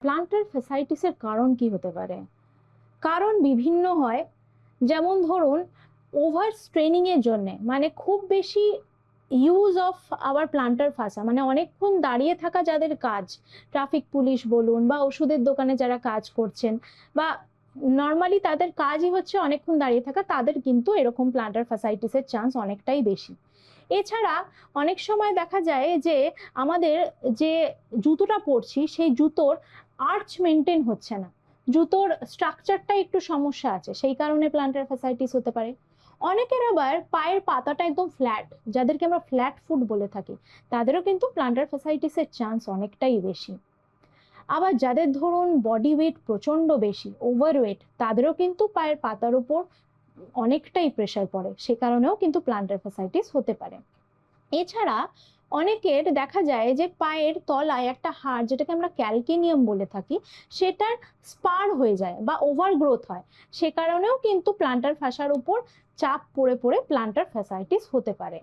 Planter ফ্যাসাইটিসের কারণ কি হতে পারে? কারণ বিভিন্ন হয়। যেমন ধরুন, ওভার স্ট্রেনিং এর জন্য, মানে খুব বেশি use of our plantar fascia, মানে অনেকক্ষণ দাঁড়িয়ে থাকা যাদের কাজ, ট্রাফিক পুলিশ বলুন বা ওষুধের দোকানে যারা কাজ করছেন, বা নর্মালি তাদের কাজই হচ্ছে অনেকক্ষণ দাঁড়িয়ে থাকা, তাদের কিন্তু এরকম প্লান্টার ফ্যাসাইটিসের চান্স অনেকটাই বেশি। এছাড়া অনেক সময় দেখা যায় যে আমাদের যে জুতোটা পরছি সেই জুতোর আর্চ মেনটেন হচ্ছে না, জুতোর স্ট্রাকচারটা একটু সমস্যা আছে, সেই কারণে প্লান্টার ফ্যাসাইটিস হতে পারে। অনেকের আবার পায়ের পাতাটা একদম ফ্ল্যাট, যাদেরকে আমরা ফ্ল্যাট ফুট বলে থাকি, তাদেরও কিন্তু প্লান্টার ফ্যাসাইটিসের চান্স অনেকটাই বেশি। আবার যাদের ধরুন বডি ওয়েট প্রচন্ড বেশি, ওভারওয়েট, তাদেরও কিন্তু পায়ের পাতার উপর অনেকটাই প্রেসার পড়ে, সে কারণেও কিন্তু প্লান্টার ফ্যাসাইটিস হতে পারে। এছাড়া অনেকের দেখা যায় যে পায়ের তলায় একটা হাড়, যেটাকে আমরা ক্যালকেনিয়াম বলে থাকি, সেটার স্পার হয়ে যায় বা ওভার গ্রোথ হয়, সে কারণেও কিন্তু প্লান্টার ফ্যাসার উপর চাপ পড়ে পড়ে প্লান্টার ফ্যাসাইটিস হতে পারে।